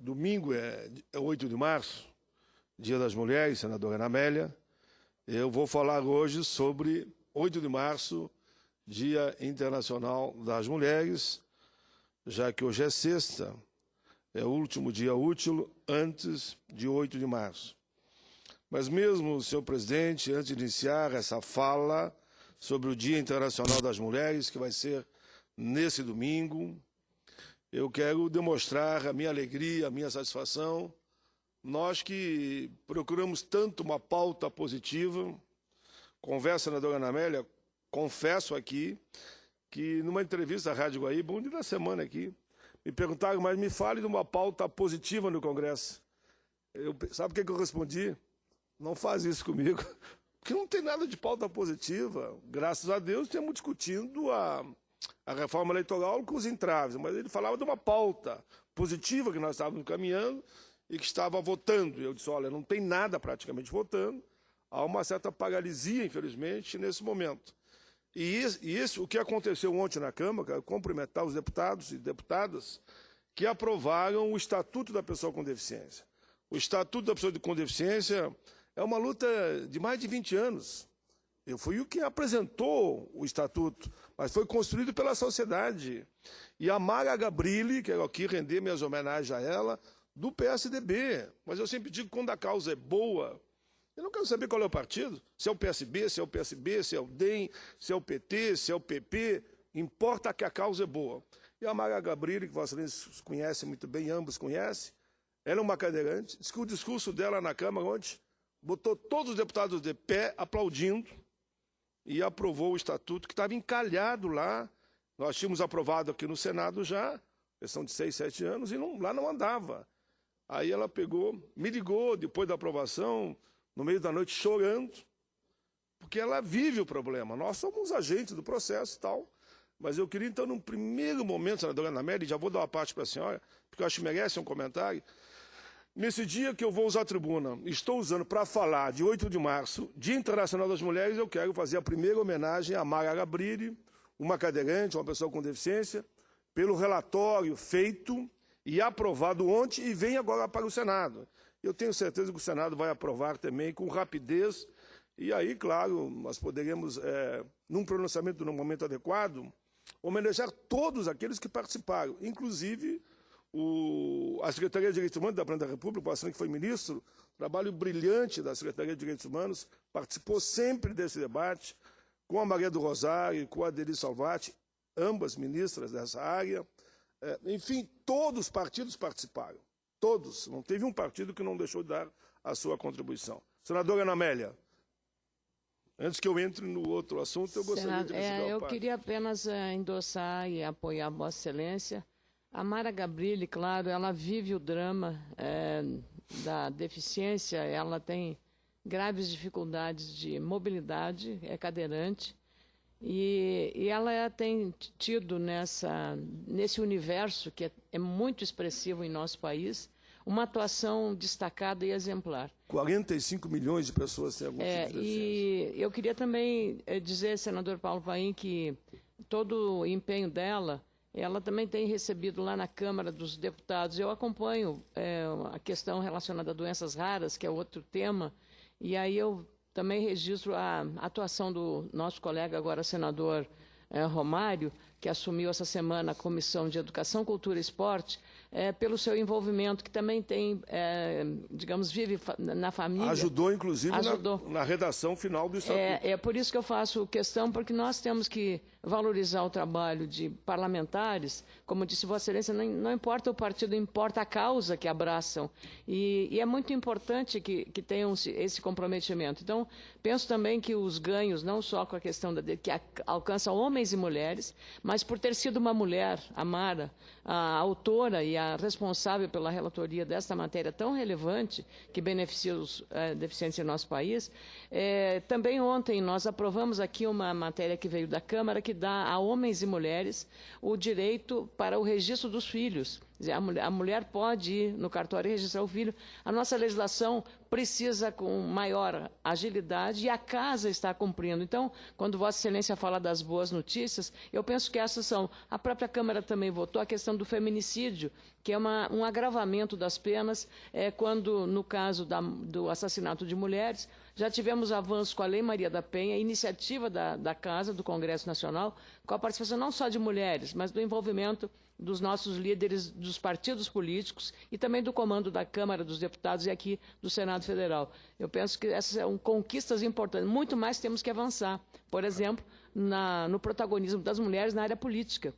Domingo é 8 de março, Dia das Mulheres, senadora Ana Amélia. Eu vou falar hoje sobre 8 de março, Dia Internacional das Mulheres, já que hoje é sexta, é o último dia útil antes de 8 de março. Mas mesmo, senhor presidente, antes de iniciar essa fala sobre o Dia Internacional das Mulheres, que vai ser nesse domingo, eu quero demonstrar a minha alegria, a minha satisfação. Nós que procuramos tanto uma pauta positiva, conversa na senadora Ana Amélia, confesso aqui que numa entrevista à Rádio Guaíba, um dia da semana aqui, me perguntaram, mas me fale de uma pauta positiva no Congresso. Sabe o que eu respondi? Não faz isso comigo, porque não tem nada de pauta positiva. Graças a Deus, estamos discutindo a reforma eleitoral com os entraves, mas ele falava de uma pauta positiva que nós estávamos caminhando e que estava votando. Eu disse, olha, não tem nada praticamente votando, há uma certa paralisia, infelizmente, nesse momento. E isso, o que aconteceu ontem na Câmara, quero cumprimentar os deputados e deputadas que aprovaram o Estatuto da Pessoa com Deficiência. O Estatuto da Pessoa com Deficiência é uma luta de mais de 20 anos. Eu fui o que apresentou o Estatuto, mas foi construído pela sociedade. E a Mara Gabrilli, quero aqui render minhas homenagens a ela, do PSDB. Mas eu sempre digo que quando a causa é boa, eu não quero saber qual é o partido, se é o PSB, se é o PSB, se é o DEM, se é o PT, se é o PP, importa que a causa é boa. E a Mara Gabrilli, que vocês conhecem muito bem, ambos conhecem, ela é uma cadeirante, diz que o discurso dela na Câmara ontem botou todos os deputados de pé aplaudindo e aprovou o Estatuto que estava encalhado lá. Nós tínhamos aprovado aqui no Senado já, questão de 6, 7 anos, e lá não andava. Aí ela pegou, me ligou depois da aprovação, no meio da noite chorando, porque ela vive o problema. Nós somos agentes do processo e tal, mas eu queria então, num primeiro momento, senadora Ana Amélia, já vou dar uma parte para a senhora, porque eu acho que merece um comentário. Nesse dia que eu vou usar a tribuna, estou usando para falar de 8 de março, Dia Internacional das Mulheres, eu quero fazer a primeira homenagem a Mara Gabrilli, uma cadeirante, uma pessoa com deficiência, pelo relatório feito e aprovado ontem e vem agora para o Senado. Eu tenho certeza que o Senado vai aprovar também com rapidez e aí, claro, nós poderemos, num pronunciamento no momento adequado, homenagear todos aqueles que participaram, inclusive a Secretaria de Direitos Humanos da Presidência da República, o Pastor que foi ministro, trabalho brilhante da Secretaria de Direitos Humanos, participou sempre desse debate, com a Maria do Rosário, com a Adeli Salvati, ambas ministras dessa área. Enfim, todos os partidos participaram, todos. Não teve um partido que não deixou de dar a sua contribuição. Senadora Ana Amélia, antes que eu entre no outro assunto, eu gostaria de receber eu queria apenas endossar e apoiar a Vossa Excelência. A Mara Gabrilli, claro, ela vive o drama da deficiência, ela tem graves dificuldades de mobilidade, é cadeirante, e ela tem tido nesse universo, que é muito expressivo em nosso país, uma atuação destacada e exemplar. 45 milhões de pessoas têm algum tipo de deficiência. E eu queria também dizer, senador Paulo Paim, que todo o empenho dela, ela também tem recebido lá na Câmara dos Deputados. Eu acompanho a questão relacionada a doenças raras, que é outro tema, e aí eu também registro a atuação do nosso colega, agora senador Romário, que assumiu essa semana a Comissão de Educação, Cultura e Esporte, pelo seu envolvimento, que também tem, digamos, vive na família. Ajudou, inclusive, na redação final do Estatuto. É por isso que eu faço questão, porque nós temos que valorizar o trabalho de parlamentares. Como disse Vossa Excelência, não importa o partido, importa a causa que abraçam. E é muito importante que tenham esse comprometimento. Então, penso também que os ganhos, não só com a questão que alcança homens e mulheres, mas por ter sido uma mulher, a Mara, a autora e a responsável pela relatoria desta matéria tão relevante, que beneficia os deficientes em nosso país. Também ontem nós aprovamos aqui uma matéria que veio da Câmara, que dá a homens e mulheres o direito para o registro dos filhos. A mulher pode ir no cartório e registrar o filho. A nossa legislação precisa com maior agilidade e a Casa está cumprindo. Então, quando Vossa Excelência fala das boas notícias, eu penso que essas são... A própria Câmara também votou a questão do feminicídio, que é um agravamento das penas, quando, no caso do assassinato de mulheres, já tivemos avanço com a Lei Maria da Penha, iniciativa da Casa, do Congresso Nacional, com a participação não só de mulheres, mas do envolvimento dos nossos líderes dos partidos políticos e também do comando da Câmara dos Deputados e aqui do Senado Federal. Eu penso que essas são conquistas importantes. Muito mais temos que avançar. Por exemplo, no protagonismo das mulheres na área política,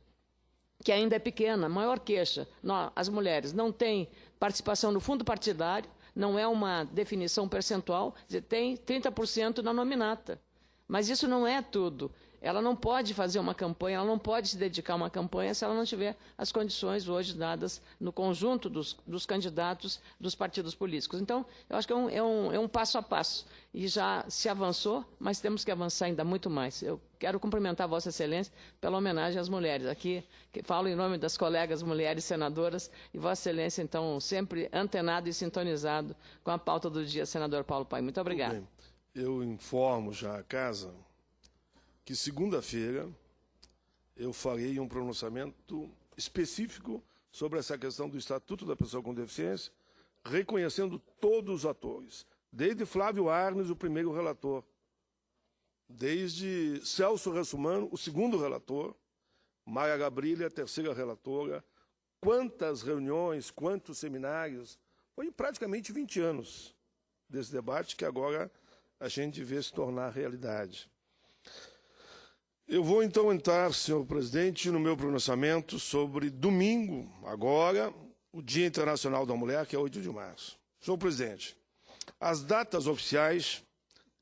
que ainda é pequena. Maior queixa, as mulheres não têm participação no fundo partidário, não é uma definição percentual, tem 30% na nominata. Mas isso não é tudo. Ela não pode fazer uma campanha, ela não pode se dedicar a uma campanha se ela não tiver as condições hoje dadas no conjunto dos candidatos dos partidos políticos. Então, eu acho que é um passo a passo. E já se avançou, mas temos que avançar ainda muito mais. Eu quero cumprimentar Vossa Excelência pela homenagem às mulheres. Aqui, que falo em nome das colegas mulheres senadoras, e Vossa Excelência, então, sempre antenado e sintonizado com a pauta do dia, senador Paulo Paim. Muito obrigada. Eu informo já a Casa que segunda-feira eu farei um pronunciamento específico sobre essa questão do Estatuto da Pessoa com Deficiência, reconhecendo todos os atores, desde Flávio Arnes, o primeiro relator, desde Celso Russomano, o segundo relator, Maia Gabrilha, a terceira relatora, quantas reuniões, quantos seminários, foi praticamente 20 anos desse debate que agora a gente vê se tornar realidade. Eu vou, então, entrar, senhor presidente, no meu pronunciamento sobre domingo, agora, o Dia Internacional da Mulher, que é 8 de março. Senhor presidente, as datas oficiais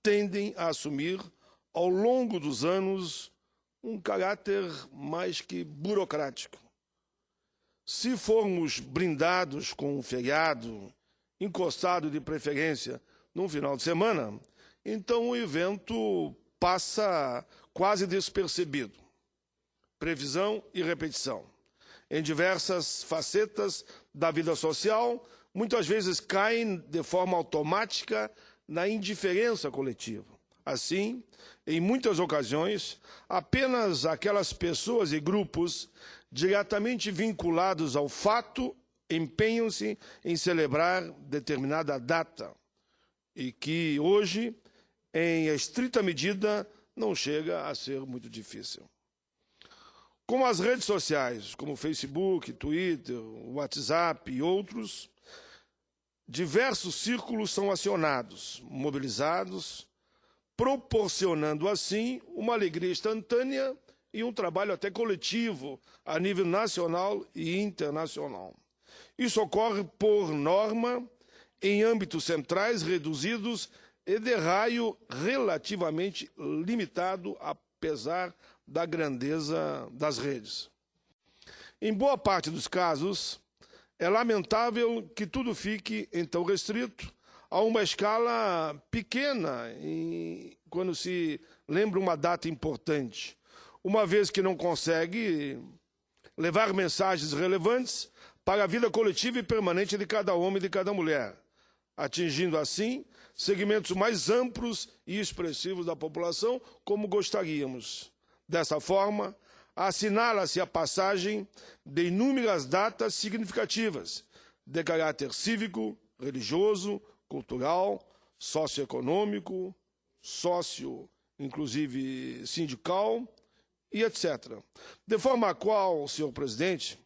tendem a assumir, ao longo dos anos, um caráter mais que burocrático. Se formos brindados com um feriado, encostado de preferência num final de semana, então o evento passa quase despercebido. Previsão e repetição. Em diversas facetas da vida social, muitas vezes caem de forma automática na indiferença coletiva. Assim, em muitas ocasiões, apenas aquelas pessoas e grupos diretamente vinculados ao fato empenham-se em celebrar determinada data e que hoje, em estrita medida, não chega a ser muito difícil. Com as redes sociais, como o Facebook, Twitter, WhatsApp e outros, diversos círculos são acionados, mobilizados, proporcionando assim uma alegria instantânea e um trabalho até coletivo a nível nacional e internacional. Isso ocorre, por norma, em âmbitos centrais reduzidos e de raio relativamente limitado, apesar da grandeza das redes. Em boa parte dos casos, é lamentável que tudo fique, então, restrito a uma escala pequena quando se lembra uma data importante, uma vez que não consegue levar mensagens relevantes para a vida coletiva e permanente de cada homem e de cada mulher, atingindo assim segmentos mais amplos e expressivos da população, como gostaríamos. Dessa forma, assinala-se a passagem de inúmeras datas significativas de caráter cívico, religioso, cultural, socioeconômico, inclusive sindical e etc. De forma a qual, senhor presidente,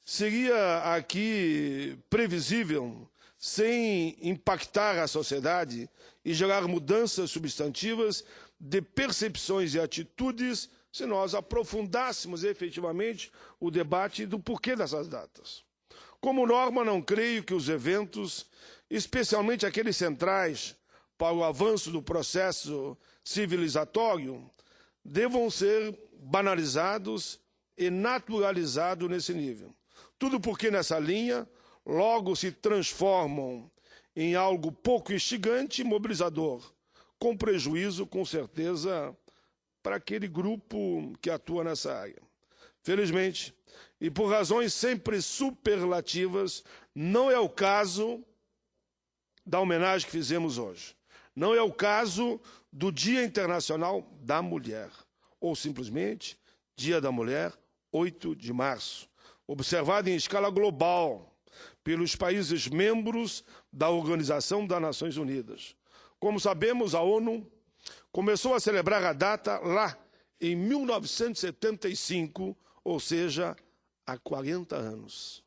seria aqui previsível, sem impactar a sociedade e gerar mudanças substantivas de percepções e atitudes, se nós aprofundássemos efetivamente o debate do porquê dessas datas. Como norma, não creio que os eventos, especialmente aqueles centrais para o avanço do processo civilizatório, devam ser banalizados e naturalizados nesse nível. Tudo porque nessa linha logo se transformam em algo pouco instigante e mobilizador, com prejuízo, com certeza, para aquele grupo que atua nessa área. Felizmente, e por razões sempre superlativas, não é o caso da homenagem que fizemos hoje. Não é o caso do Dia Internacional da Mulher, ou simplesmente Dia da Mulher, 8 de março, observado em escala global pelos países membros da Organização das Nações Unidas. Como sabemos, a ONU começou a celebrar a data lá em 1975, ou seja, há 40 anos.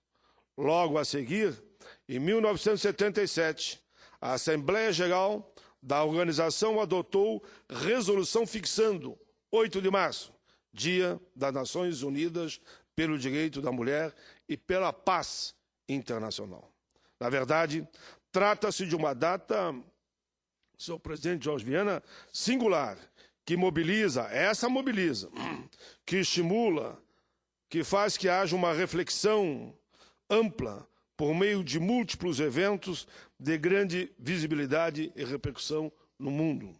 Logo a seguir, em 1977, a Assembleia Geral da organização adotou resolução fixando 8 de março, Dia das Nações Unidas pelo Direito da Mulher e pela Paz Internacional. Na verdade, trata-se de uma data, senhor presidente Jorge Viana, singular, que mobiliza, que estimula, que faz que haja uma reflexão ampla por meio de múltiplos eventos de grande visibilidade e repercussão no mundo.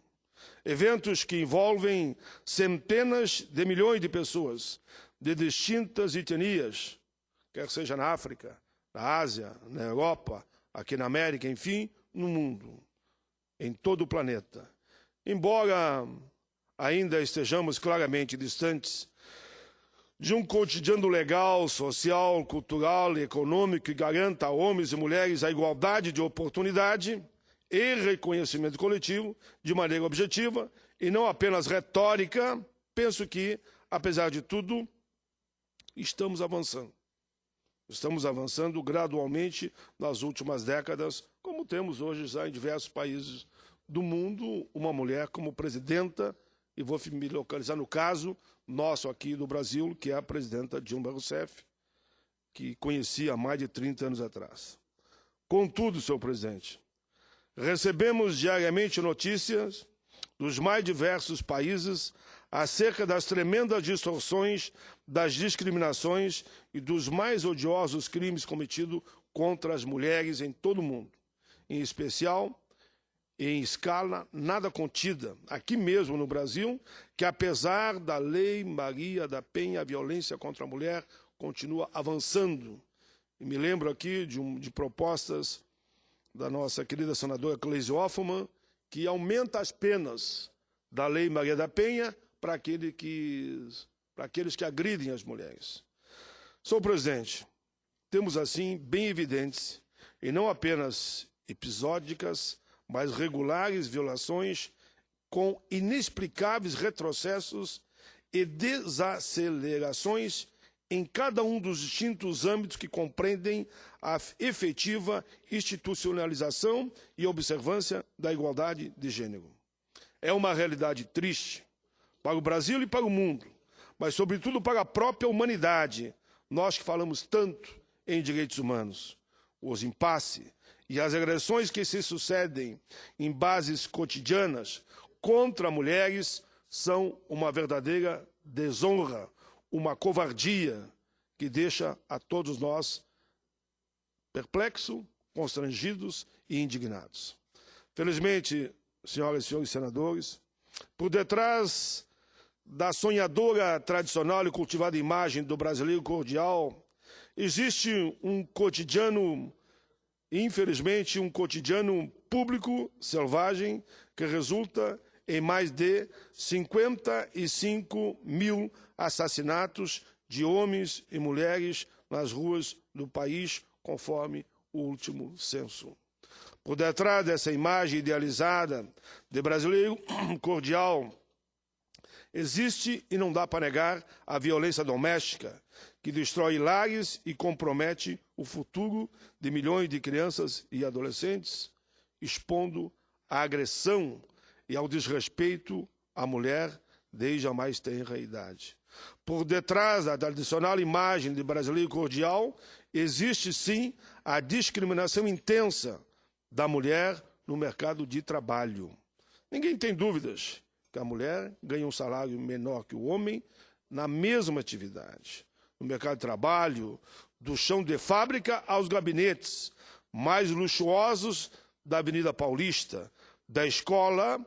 Eventos que envolvem centenas de milhões de pessoas de distintas etnias, quer seja na África, na Ásia, na Europa, aqui na América, enfim, no mundo, em todo o planeta. Embora ainda estejamos claramente distantes de um cotidiano legal, social, cultural e econômico que garanta a homens e mulheres a igualdade de oportunidade e reconhecimento coletivo de maneira objetiva e não apenas retórica, penso que, apesar de tudo, estamos avançando. Estamos avançando gradualmente nas últimas décadas, como temos hoje já em diversos países do mundo, uma mulher como presidenta, e vou me localizar no caso nosso aqui do Brasil, que é a presidenta Dilma Rousseff, que conheci há mais de 30 anos atrás. Contudo, senhor presidente, recebemos diariamente notícias dos mais diversos países acerca das tremendas distorções, das discriminações e dos mais odiosos crimes cometidos contra as mulheres em todo o mundo, em especial em escala nada contida, aqui mesmo no Brasil, que apesar da Lei Maria da Penha, a violência contra a mulher continua avançando. E me lembro aqui de propostas da nossa querida senadora Gleisi Hoffmann, que aumenta as penas da Lei Maria da Penha para aqueles que agridem as mulheres. Senhor presidente, temos assim bem evidentes, e não apenas episódicas, mas regulares violações com inexplicáveis retrocessos e desacelerações em cada um dos distintos âmbitos que compreendem a efetiva institucionalização e observância da igualdade de gênero. É uma realidade triste para o Brasil e para o mundo, mas sobretudo para a própria humanidade, nós que falamos tanto em direitos humanos. Os impasses e as agressões que se sucedem em bases cotidianas contra mulheres são uma verdadeira desonra, uma covardia que deixa a todos nós perplexos, constrangidos e indignados. Felizmente, senhoras e senhores senadores, por detrás da sonhadora, tradicional e cultivada imagem do brasileiro cordial, existe um cotidiano, infelizmente, um cotidiano público selvagem que resulta em mais de 55 mil assassinatos de homens e mulheres nas ruas do país, conforme o último censo. Por detrás dessa imagem idealizada de brasileiro cordial, existe, e não dá para negar, a violência doméstica, que destrói lares e compromete o futuro de milhões de crianças e adolescentes, expondo à agressão e ao desrespeito à mulher desde a mais tenra idade. Por detrás da tradicional imagem de brasileiro cordial, existe sim a discriminação intensa da mulher no mercado de trabalho. Ninguém tem dúvidas que a mulher ganha um salário menor que o homem na mesma atividade. No mercado de trabalho, do chão de fábrica aos gabinetes mais luxuosos da Avenida Paulista, da escola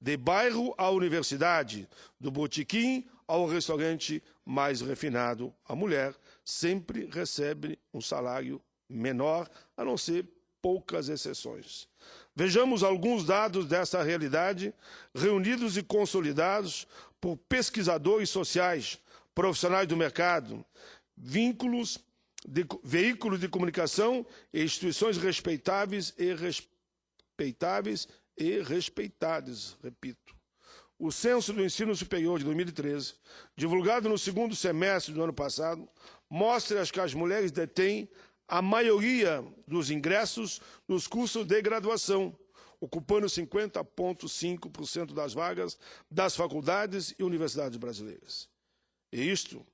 de bairro à universidade, do botequim ao restaurante mais refinado, a mulher sempre recebe um salário menor, a não ser poucas exceções. Vejamos alguns dados dessa realidade, reunidos e consolidados por pesquisadores sociais, profissionais do mercado, veículos de comunicação e instituições respeitáveis e respeitadas, repito. O Censo do Ensino Superior de 2013, divulgado no segundo semestre do ano passado, mostra que as mulheres detêm a maioria dos ingressos nos cursos de graduação, ocupando 50,5% das vagas das faculdades e universidades brasileiras. E isto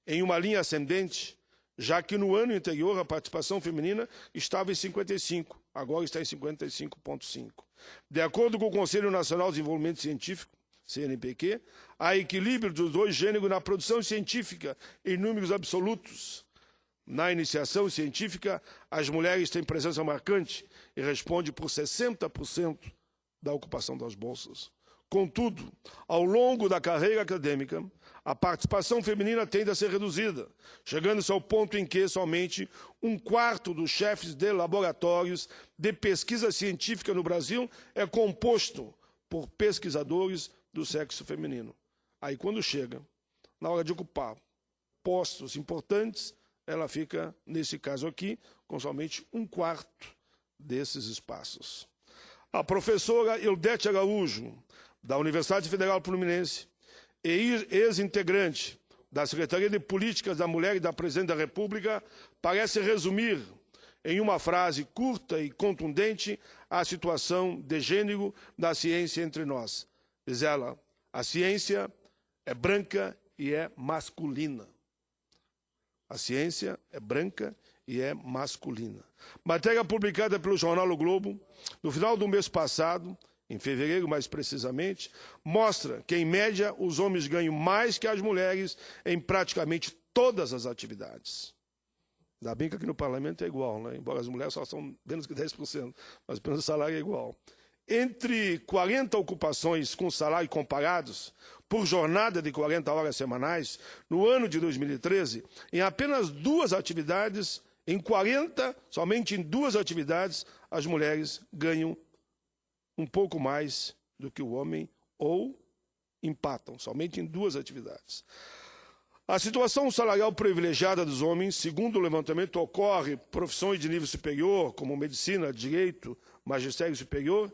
em uma linha ascendente, já que no ano anterior a participação feminina estava em 55%, agora está em 55,5%. De acordo com o Conselho Nacional de Desenvolvimento Científico, CNPq, há equilíbrio dos dois gêneros na produção científica em números absolutos. Na iniciação científica, as mulheres têm presença marcante e respondem por 60% da ocupação das bolsas. Contudo, ao longo da carreira acadêmica, a participação feminina tende a ser reduzida, chegando-se ao ponto em que somente 1/4 dos chefes de laboratórios de pesquisa científica no Brasil é composto por pesquisadores do sexo feminino. Aí, quando chega na hora de ocupar postos importantes, ela fica, nesse caso aqui, com somente 1/4 desses espaços. A professora Ildete Araújo, da Universidade Federal Fluminense, e ex-integrante da Secretaria de Políticas da Mulher e da Presidente da República, parece resumir, em uma frase curta e contundente, a situação de gênero da ciência entre nós. Diz ela, a ciência é branca e é masculina. A ciência é branca e é masculina. Matéria publicada pelo jornal O Globo, no final do mês passado, em fevereiro mais precisamente, mostra que, em média, os homens ganham mais que as mulheres em praticamente todas as atividades. Ainda bem que aqui no parlamento é igual, né? Embora as mulheres só são menos que 10%, mas pelo salário é igual. Entre 40 ocupações com salário comparados, por jornada de 40 horas semanais, no ano de 2013, em apenas 2 atividades, somente em 2 atividades, as mulheres ganham um pouco mais do que o homem ou empatam, somente em 2 atividades. A situação salarial privilegiada dos homens, segundo o levantamento, ocorre em profissões de nível superior, como medicina, direito, magistério superior,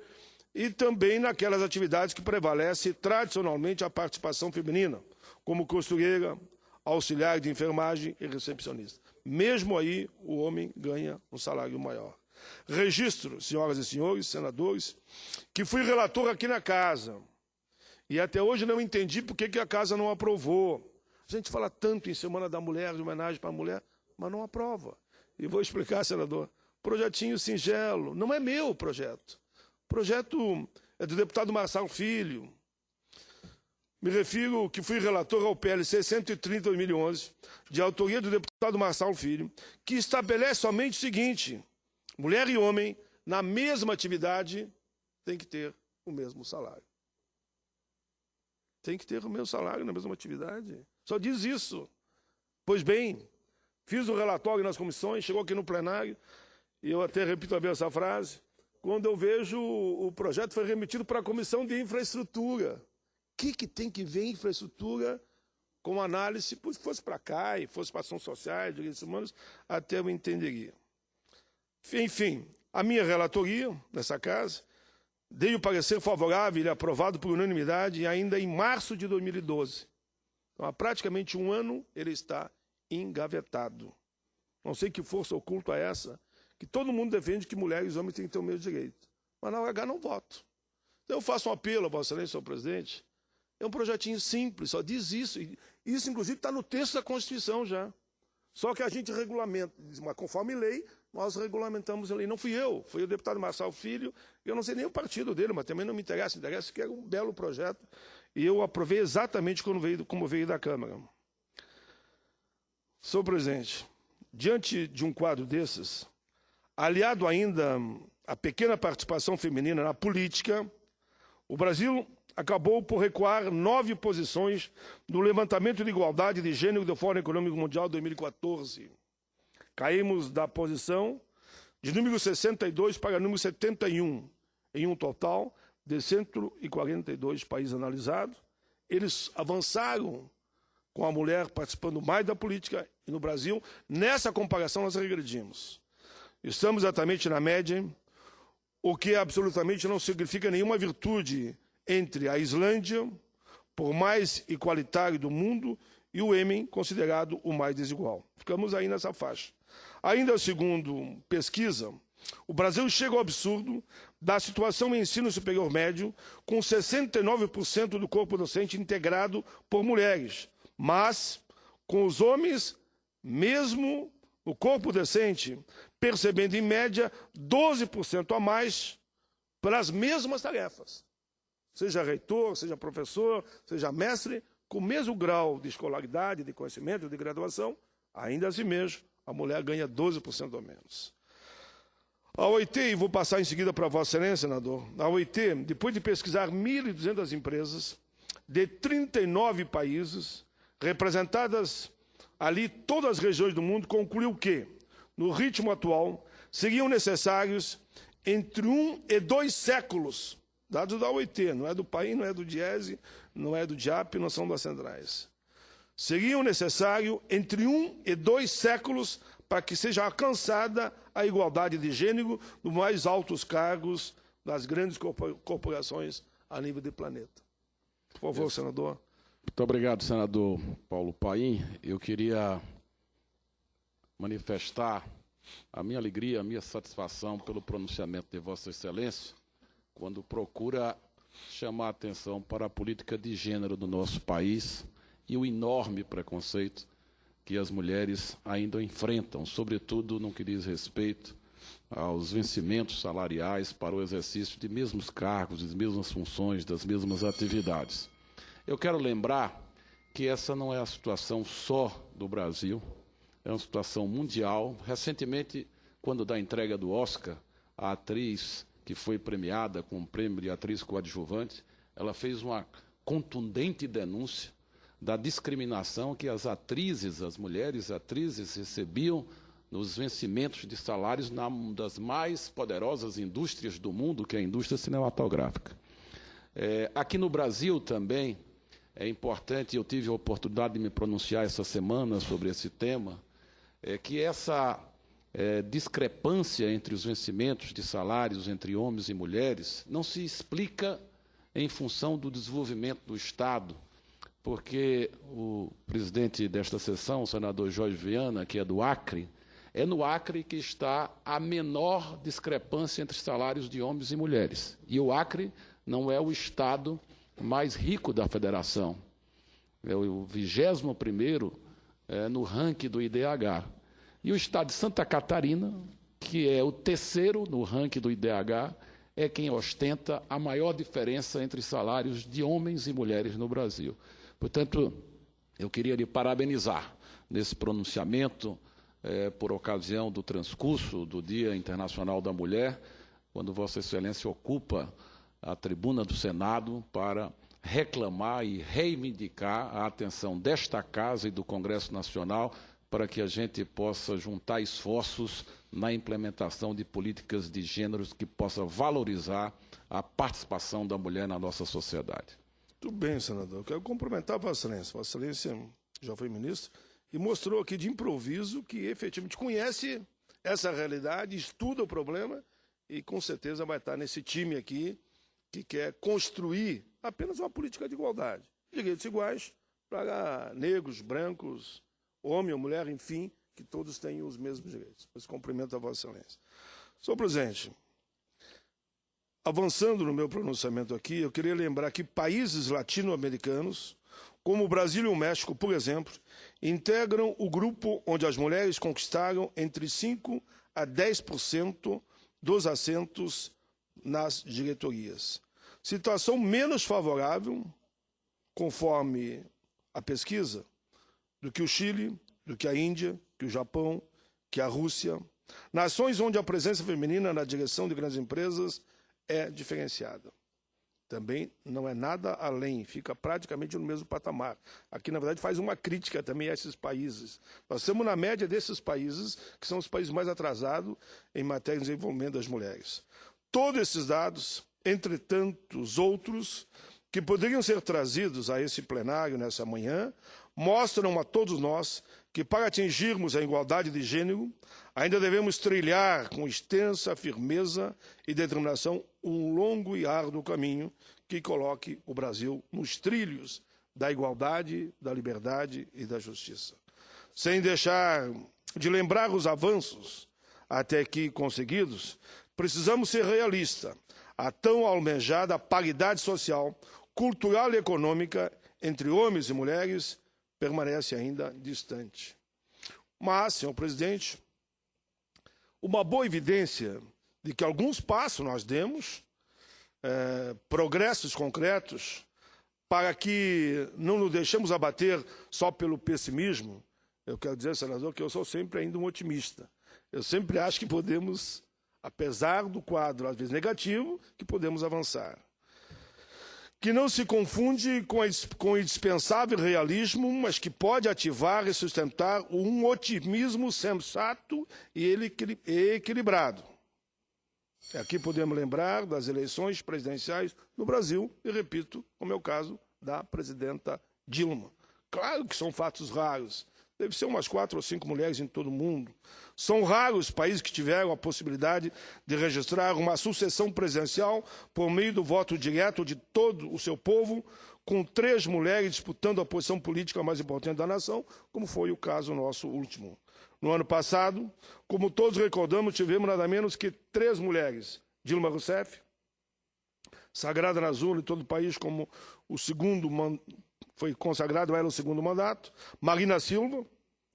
e também naquelas atividades que prevalece tradicionalmente a participação feminina, como costureira, auxiliar de enfermagem e recepcionista. Mesmo aí, o homem ganha um salário maior. Registro, senhoras e senhores, senadores, que fui relator aqui na Casa, e até hoje não entendi por que a Casa não aprovou. A gente fala tanto em Semana da Mulher, de homenagem para a mulher, mas não aprova. E vou explicar, senador. Projetinho singelo, não é meu o projeto. O projeto é do deputado Marçal Filho. Me refiro que fui relator ao PLC 130 de 2011, de autoria do deputado Marçal Filho, que estabelece somente o seguinte: mulher e homem, na mesma atividade, tem que ter o mesmo salário. Tem que ter o mesmo salário na mesma atividade. Só diz isso. Pois bem, fiz o relatório nas comissões, chegou aqui no plenário, e eu até repito a ver essa frase, quando eu vejo o projeto foi remetido para a Comissão de Infraestrutura. O que tem que ver infraestrutura com análise? Se fosse para cá e fosse para ações sociais, direitos humanos, até eu entenderia. Enfim, a minha relatoria nessa casa dei o parecer favorável e aprovado por unanimidade ainda em março de 2012. Então, há praticamente um ano ele está engavetado. Não sei que força oculta é essa, que todo mundo defende que mulheres e homens têm que ter o mesmo direito. Mas na UH não voto. Então eu faço um apelo a Vossa Excelência, senhor presidente. É um projetinho simples, só diz isso. E isso, inclusive, está no texto da Constituição já. Só que a gente regulamenta, mas conforme lei, nós regulamentamos a lei. Não fui eu, foi o deputado Marçal Filho. Eu não sei nem o partido dele, mas também não me interessa. Me interessa que era um belo projeto. E eu aprovei exatamente como veio da Câmara. Senhor presidente, diante de um quadro desses, aliado ainda à pequena participação feminina na política, o Brasil acabou por recuar 9 posições no levantamento de igualdade de gênero do Fórum Econômico Mundial 2014. Caímos da posição de número 62 para número 71, em um total de 142 países analisados. Eles avançaram com a mulher participando mais da política, e no Brasil, nessa comparação, nós regredimos. Estamos exatamente na média, o que absolutamente não significa nenhuma virtude entre a Islândia, por mais igualitário do mundo, e o Iêmen, considerado o mais desigual. Ficamos aí nessa faixa. Ainda segundo pesquisa, o Brasil chega ao absurdo da situação no ensino superior médio, com 69% do corpo docente integrado por mulheres, mas com os homens, mesmo no corpo docente, percebendo em média 12% a mais pelas mesmas tarefas. Seja reitor, seja professor, seja mestre, com o mesmo grau de escolaridade, de conhecimento, de graduação, ainda assim mesmo, a mulher ganha 12% a menos. A OIT, e vou passar em seguida para Vossa Excelência, senador, a OIT, depois de pesquisar 1.200 empresas de 39 países, representadas ali todas as regiões do mundo, concluiu que, no ritmo atual, seriam necessários entre 1 e 2 séculos, dados da OIT, não é do PAI, não é do DIESE, não é do DIAP, não são das centrais. Seriam necessários entre 1 e 2 séculos para que seja alcançada a igualdade de gênero nos mais altos cargos das grandes corporações a nível do planeta. Por favor, senador. Muito obrigado, senador Paulo Paim. Eu queria manifestar a minha alegria, a minha satisfação pelo pronunciamento de Vossa Excelência, quando procura chamar a atenção para a política de gênero do nosso país e o enorme preconceito que as mulheres ainda enfrentam, sobretudo no que diz respeito aos vencimentos salariais para o exercício de mesmos cargos, das mesmas funções, das mesmas atividades. Eu quero lembrar que essa não é a situação só do Brasil, é uma situação mundial. Recentemente, quando da entrega do Oscar, a atriz que foi premiada com o prêmio de atriz coadjuvante, ela fez uma contundente denúncia da discriminação que as atrizes, as mulheres atrizes, recebiam nos vencimentos de salários na uma das mais poderosas indústrias do mundo, que é a indústria cinematográfica. Aqui no Brasil também é importante, eu tive a oportunidade de me pronunciar essa semana sobre esse tema, que essa discrepância entre os vencimentos de salários entre homens e mulheres não se explica em função do desenvolvimento do Estado, porque o presidente desta sessão, o senador Jorge Viana, que é do Acre, é no Acre que está a menor discrepância entre salários de homens e mulheres. E o Acre não é o estado mais rico da federação. É o 21º no ranking do IDH. E o estado de Santa Catarina, que é o 3º no ranking do IDH, é quem ostenta a maior diferença entre salários de homens e mulheres no Brasil. Portanto, eu queria lhe parabenizar nesse pronunciamento por ocasião do transcurso do Dia Internacional da Mulher, quando Vossa Excelência ocupa a tribuna do Senado para reclamar e reivindicar a atenção desta Casa e do Congresso Nacional para que a gente possa juntar esforços na implementação de políticas de gêneros que possa valorizar a participação da mulher na nossa sociedade. Muito bem, senador. Eu quero cumprimentar Vossa Excelência. Vossa Excelência já foi ministro e mostrou aqui de improviso que efetivamente conhece essa realidade, estuda o problema e com certeza vai estar nesse time aqui que quer construir apenas uma política de igualdade. Direitos iguais para negros, brancos, homem ou mulher, enfim, que todos tenham os mesmos direitos. Mas cumprimento a Vossa Excelência. Senhor presidente, avançando no meu pronunciamento aqui, eu queria lembrar que países latino-americanos, como o Brasil e o México, por exemplo, integram o grupo onde as mulheres conquistaram entre 5% a 10% dos assentos nas diretorias. Situação menos favorável, conforme a pesquisa, do que o Chile, do que a Índia, que o Japão, que a Rússia. Nações onde a presença feminina na direção de grandes empresas é diferenciada. também não é nada além, fica praticamente no mesmo patamar. Aqui, na verdade, faz uma crítica também a esses países. Nós estamos na média desses países, que são os países mais atrasados em matéria de desenvolvimento das mulheres. Todos esses dados, entre tantos outros, que poderiam ser trazidos a esse plenário nessa manhã, mostram a todos nós que, para atingirmos a igualdade de gênero, ainda devemos trilhar com extensa firmeza e determinação um longo e árduo caminho que coloque o Brasil nos trilhos da igualdade, da liberdade e da justiça. Sem deixar de lembrar os avanços até aqui conseguidos, precisamos ser realistas. A tão almejada paridade social, cultural e econômica entre homens e mulheres permanece ainda distante. Mas, senhor presidente, uma boa evidência de que alguns passos nós demos, progressos concretos, para que não nos deixemos abater só pelo pessimismo. Eu quero dizer, senador, que eu sou sempre ainda um otimista. Eu sempre acho que podemos, apesar do quadro às vezes negativo, que podemos avançar. Que não se confunde com o indispensável realismo, mas que pode ativar e sustentar um otimismo sensato e equilibrado. Aqui podemos lembrar das eleições presidenciais no Brasil, e repito, como é o caso da presidenta Dilma. Claro que são fatos raros. Deve ser umas 4 ou 5 mulheres em todo o mundo. São raros os países que tiveram a possibilidade de registrar uma sucessão presidencial por meio do voto direto de todo o seu povo, com 3 mulheres disputando a posição política mais importante da nação, como foi o caso nosso último. No ano passado, como todos recordamos, tivemos nada menos que 3 mulheres. Dilma Rousseff, sagrada nas urnas em todo o país como o segundo foi consagrado ela o segundo mandato, Marina Silva,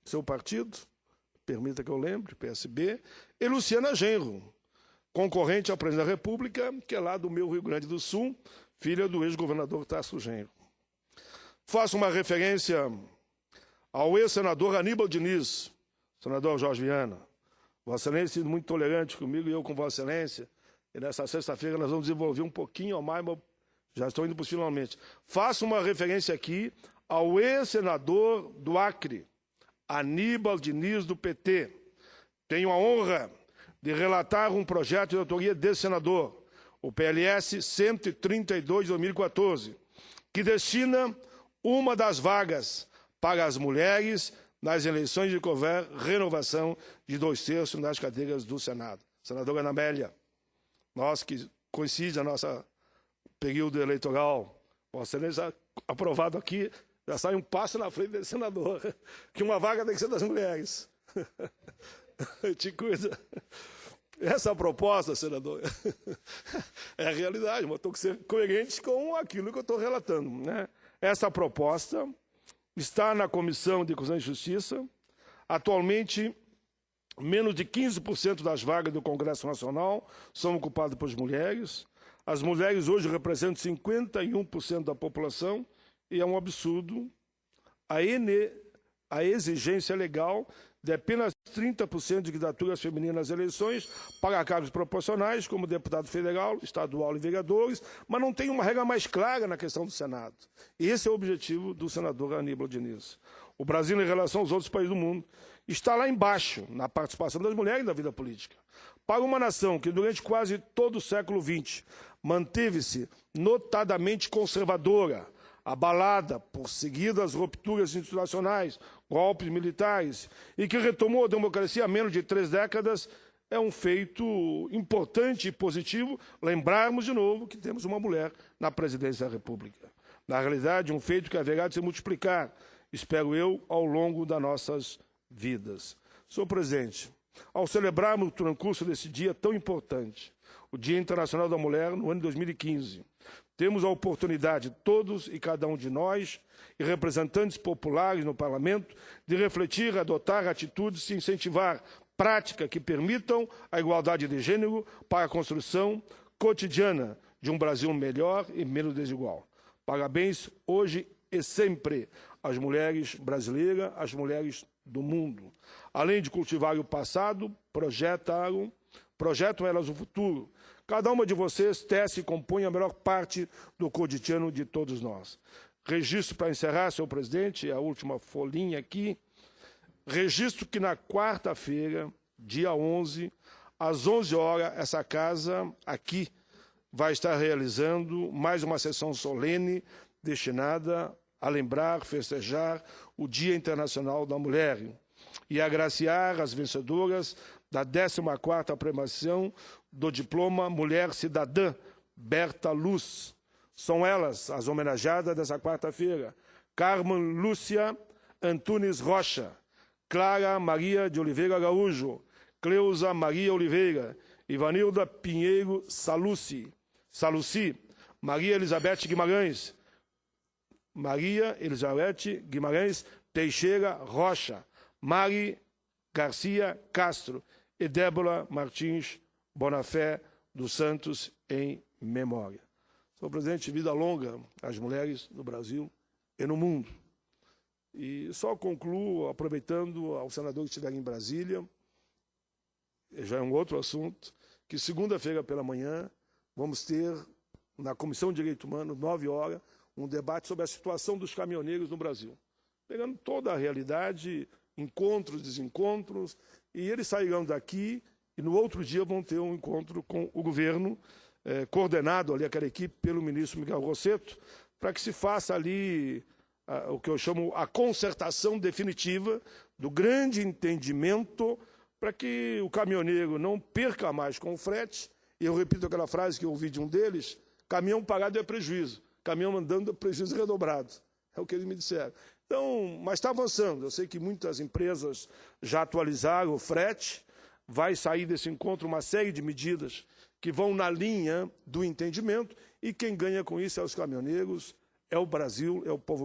seu partido, permita que eu lembre, PSB, e Luciana Genro, concorrente à presidência da República, que é lá do meu Rio Grande do Sul, filha do ex-governador Tasso Genro. Faço uma referência ao ex-senador Aníbal Diniz, senador Jorge Viana. Vossa Excelência muito tolerante comigo e eu com Vossa Excelência, e nessa sexta-feira nós vamos desenvolver um pouquinho a mais, mas já estou indo para os finalmente. Faço uma referência aqui ao ex-senador do Acre, Aníbal Diniz, do PT. Tenho a honra de relatar um projeto de autoria desse senador, o PLS 132 de 2014, que destina uma das vagas para as mulheres nas eleições de que houver renovação de 2/3 nas cadeiras do Senado. Senadora Ana Amélia, nós que coincide a nossa período eleitoral, Vossa Excelência aprovado aqui, já sai um passo na frente desse senador, que uma vaga tem que ser das mulheres. Te cuida. Essa proposta, senador, é a realidade, mas estou que ser coerente com aquilo que eu estou relatando, né? Essa proposta está na Comissão de Constituição e Justiça. Atualmente, menos de 15% das vagas do Congresso Nacional são ocupadas por mulheres. As mulheres hoje representam 51% da população e é um absurdo a exigência legal de apenas 30% de candidaturas femininas nas eleições para cargos proporcionais, como deputado federal, estadual e vereadores, mas não tem uma regra mais clara na questão do Senado. E esse é o objetivo do senador Aníbal Diniz. O Brasil, em relação aos outros países do mundo, está lá embaixo na participação das mulheres na vida política. Para uma nação que, durante quase todo o século XX, manteve-se notadamente conservadora, abalada por seguidas rupturas institucionais, golpes militares, e que retomou a democracia há menos de 3 décadas, é um feito importante e positivo lembrarmos de novo que temos uma mulher na presidência da República. Na realidade, um feito que haverá de se multiplicar, espero eu, ao longo das nossas vidas. Senhor presidente, ao celebrarmos o transcurso desse dia tão importante, o Dia Internacional da Mulher, no ano de 2015, temos a oportunidade, todos e cada um de nós, e representantes populares no Parlamento, de refletir, adotar atitudes e incentivar práticas que permitam a igualdade de gênero para a construção cotidiana de um Brasil melhor e menos desigual. Parabéns hoje e sempre às mulheres brasileiras, às mulheres do mundo. Além de cultivar o passado, projetam elas o futuro, Cada uma de vocês tece e compõe a melhor parte do cotidiano de todos nós. Registro para encerrar, senhor presidente, a última folhinha aqui. Registro que na quarta-feira, dia 11, às 11 horas, essa casa aqui vai estar realizando mais uma sessão solene destinada a lembrar, festejar o Dia Internacional da Mulher e agraciar as vencedoras da 14ª premiação do diploma Mulher Cidadã, Berta Luz. São elas as homenageadas dessa quarta-feira: Carmen Lúcia Antunes Rocha, Clara Maria de Oliveira Araújo, Cleusa Maria Oliveira, Ivanilda Pinheiro Saluci, Maria Elizabeth Guimarães Teixeira Rocha, Mari Garcia Castro e Débora Martins Bonafé dos Santos, em memória. Senhor presidente, vida longa às mulheres no Brasil e no mundo. E só concluo aproveitando ao senador que estiver em Brasília, já é um outro assunto, que segunda-feira pela manhã vamos ter, na Comissão de Direitos Humanos, 9 horas, um debate sobre a situação dos caminhoneiros no Brasil. Pegando toda a realidade, encontros, desencontros, e eles sairão daqui e no outro dia vão ter um encontro com o governo, coordenado ali, aquela equipe, pelo ministro Miguel Rosseto, para que se faça ali o que eu chamo a concertação definitiva do grande entendimento para que o caminhoneiro não perca mais com o frete. E eu repito aquela frase que eu ouvi de um deles: caminhão parado é prejuízo, caminhão andando é prejuízo redobrado. É o que eles me disseram. Então, mas está avançando. Eu sei que muitas empresas já atualizaram o frete. Vai sair desse encontro uma série de medidas que vão na linha do entendimento, e quem ganha com isso é os caminhoneiros, é o Brasil, é o povo brasileiro.